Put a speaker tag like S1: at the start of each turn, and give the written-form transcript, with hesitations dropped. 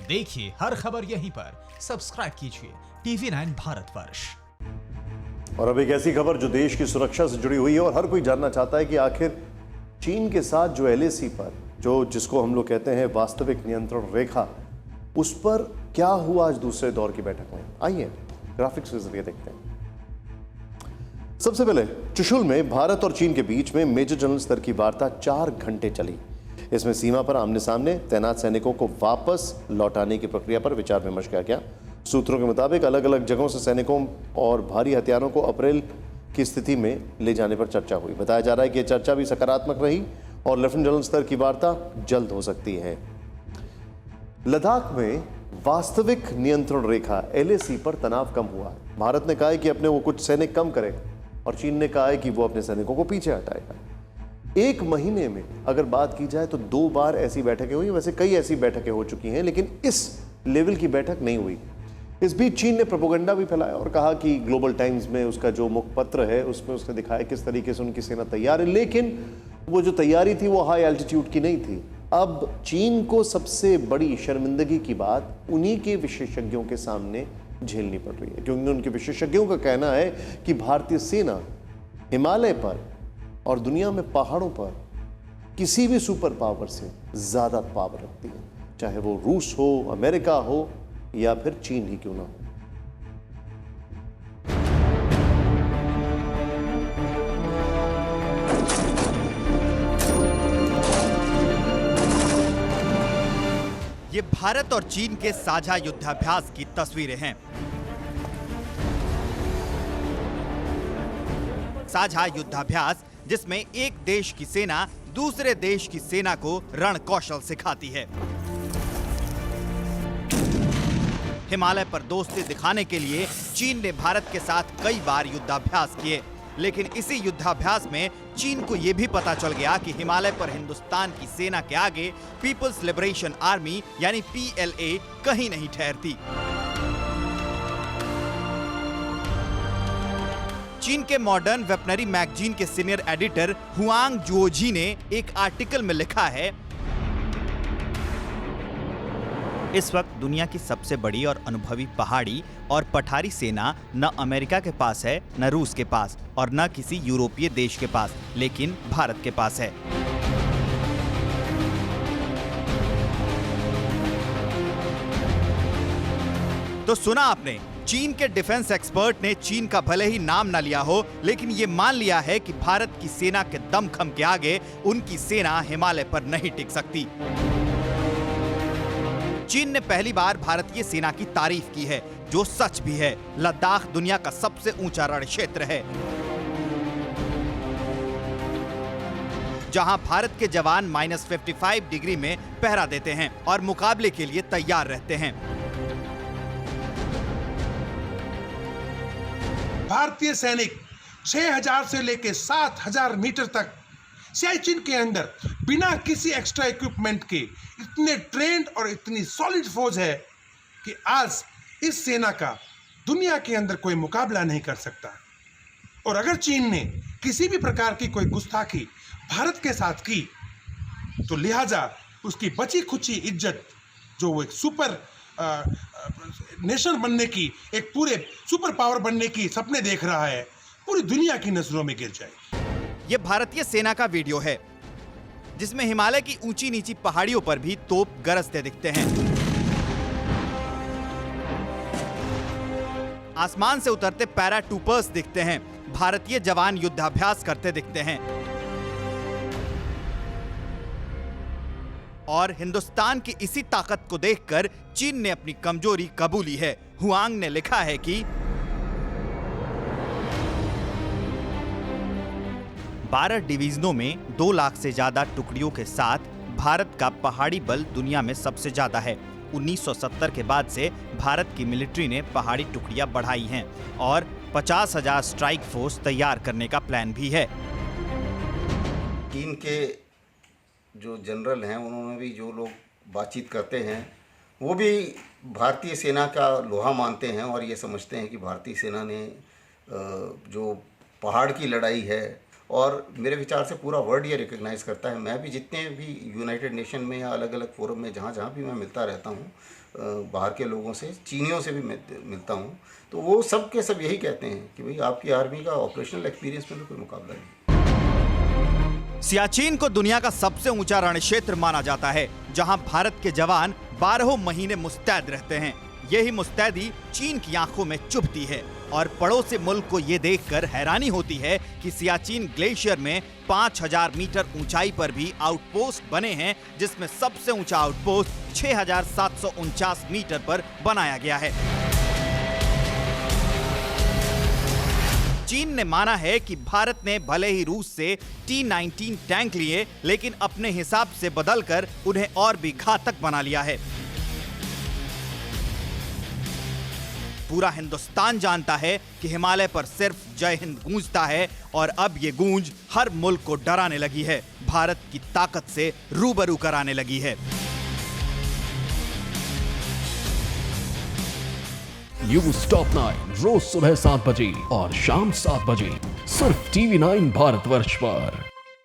S1: देखिए हर खबर यहीं पर, सब्सक्राइब कीजिए TV9 भारतवर्ष।
S2: और अब एक ऐसी खबर जो देश की सुरक्षा से जुड़ी हुई है और हर कोई जानना चाहता है कि आखिर चीन के साथ जो LAC पर जिसको हम लोग कहते हैं वास्तविक नियंत्रण रेखा, उस पर क्या हुआ आज दूसरे दौर की बैठक में। आइए ग्राफिक्स के जरिए देखते हैं। सबसे पहले चुशुल में भारत और चीन के बीच में मेजर जनरल स्तर की वार्ता 4 घंटे चली। इसमें सीमा पर आमने सामने तैनात सैनिकों को वापस लौटाने की प्रक्रिया पर विचार विमर्श किया गया। सूत्रों के मुताबिक अलग अलग जगहों से सैनिकों और भारी हथियारों को अप्रैल की स्थिति में ले जाने पर चर्चा हुई। बताया जा रहा है कि यह चर्चा भी सकारात्मक रही और लेफ्टिनेंट जनरल स्तर की वार्ता जल्द हो सकती है। लद्दाख में वास्तविक नियंत्रण रेखा LAC पर तनाव कम हुआ। भारत ने कहा है कि अपने वो कुछ सैनिक कम करे और चीन ने कहा है कि वो अपने सैनिकों को पीछे हटाएगा। एक महीने में अगर बात की जाए तो 2 बार ऐसी बैठकें हुई। वैसे कई ऐसी बैठकें हो चुकी हैं, लेकिन इस लेवल की बैठक नहीं हुई। इस बीच चीन ने प्रोपेगेंडा भी फैलाया और कहा कि ग्लोबल टाइम्स में उसका जो मुखपत्र है उसमें उसने दिखाया किस तरीके से उनकी सेना तैयार है, लेकिन वो जो तैयारी थी वो हाई एल्टीट्यूड की नहीं थी। अब चीन को सबसे बड़ी शर्मिंदगी की बात उन्हीं के विशेषज्ञों के सामने झेलनी पड़ रही है, क्योंकि उनके विशेषज्ञों का कहना है कि भारतीय सेना हिमालय पर और दुनिया में पहाड़ों पर किसी भी सुपर पावर से ज्यादा पावर रखती है, चाहे वो रूस हो, अमेरिका हो या फिर चीन ही क्यों ना हो।
S3: ये भारत और चीन के साझा युद्धाभ्यास की तस्वीरें हैं। साझा युद्धाभ्यास जिसमें एक देश की सेना दूसरे देश की सेना को रण कौशल सिखाती है। हिमालय पर दोस्ती दिखाने के लिए चीन ने भारत के साथ कई बार युद्धाभ्यास किए, लेकिन इसी युद्धाभ्यास में चीन को यह भी पता चल गया कि हिमालय पर हिंदुस्तान की सेना के आगे पीपल्स लिबरेशन आर्मी यानी PLA कहीं नहीं ठहरती। चीन के मॉडर्न वेपनरी मैगजीन के सीनियर एडिटर हुआंग जुओजी ने एक आर्टिकल में लिखा है, इस वक्त दुनिया की सबसे बड़ी और अनुभवी पहाड़ी और पठारी सेना न अमेरिका के पास है, न रूस के पास और न किसी यूरोपीय देश के पास, लेकिन भारत के पास है। तो सुना आपने, चीन के डिफेंस एक्सपर्ट ने चीन का भले ही नाम ना लिया हो, लेकिन ये मान लिया है कि भारत की सेना के दमखम के आगे उनकी सेना हिमालय पर नहीं टिक सकती। चीन ने पहली बार भारतीय सेना की तारीफ की है, जो सच भी है। लद्दाख दुनिया का सबसे ऊंचा रण क्षेत्र है, जहां भारत के जवान -55 डिग्री में पहरा देते हैं और मुकाबले के लिए तैयार रहते हैं।
S4: भारतीय सैनिक 6000 से लेकर 7000 मीटर तक सियाचिन के अंदर बिना किसी एक्स्ट्रा इक्विपमेंट के इतने ट्रेंड और इतनी सॉलिड फौज है कि आज इस सेना का दुनिया के अंदर कोई मुकाबला नहीं कर सकता। और अगर चीन ने किसी भी प्रकार की कोई गुस्ताखी भारत के साथ की, तो लिहाजा उसकी बची खुची इज्जत, जो वो एक सुपर नेशन बनने की, एक पूरे सुपर पावर बनने की सपने देख रहा है, पूरी दुनिया की नजरों में गिर जाएगी।
S3: ये भारतीय सेना का वीडियो है, जिसमें हिमालय की ऊंची नीची पहाड़ियों पर भी तोप गरजते दिखते हैं। आसमान से उतरते पैराट्रूपर्स दिखते हैं। भारतीय जवान युद्धाभ्यास करते दिखते हैं। और हिंदुस्तान की इसी ताकत को देखकर चीन ने अपनी कमजोरी कबूली है। हुआंग ने लिखा है कि 12 डिवीजनों में 2 लाख से ज्यादा टुकड़ियों के साथ भारत का पहाड़ी बल दुनिया में सबसे ज्यादा है। 1970 के बाद से भारत की मिलिट्री ने पहाड़ी टुकड़ियां बढ़ाई हैं और 50,000 स्ट्राइक फोर्स तैयार करने का प्लान भी है।
S5: चीन के जो जनरल हैं, उन्होंने भी, जो लोग बातचीत करते हैं, वो भी भारतीय सेना का लोहा मानते हैं और ये समझते हैं कि भारतीय सेना ने जो पहाड़ की लड़ाई है और मेरे विचार से पूरा वर्ल्ड ये रिकग्नाइज़ करता है। मैं भी जितने भी यूनाइटेड नेशन में या अलग अलग फोरम में जहाँ जहाँ भी मैं मिलता रहता हूँ बाहर के लोगों से, चीनियों से भी मिलता हूँ, तो वो सब के सब यही कहते हैं कि भाई आपकी आर्मी का ऑपरेशनल एक्सपीरियंस में तो कोई मुकाबला नहीं।
S3: सियाचिन को दुनिया का सबसे ऊंचा रण क्षेत्र माना जाता है, जहां भारत के जवान 12 महीने मुस्तैद रहते हैं। यही मुस्तैदी चीन की आंखों में चुभती है और पड़ोसी मुल्क को ये देखकर हैरानी होती है कि सियाचिन ग्लेशियर में 5000 मीटर ऊंचाई पर भी आउटपोस्ट बने हैं, जिसमें सबसे ऊंचा आउटपोस्ट 6749 मीटर पर बनाया गया है। चीन ने माना है कि भारत ने भले ही रूस से T-19 टैंक लिए, लेकिन अपने हिसाब से बदलकर उन्हें और भी घातक बना लिया है। पूरा हिंदुस्तान जानता है कि हिमालय पर सिर्फ जय हिंद गूंजता है और अब ये गूंज हर मुल्क को डराने लगी है, भारत की ताकत से रूबरू कराने लगी है।
S6: न्यूज़ टॉप 9 रोज सुबह 7 बजे और शाम 7 बजे सिर्फ TV9 भारतवर्ष पर।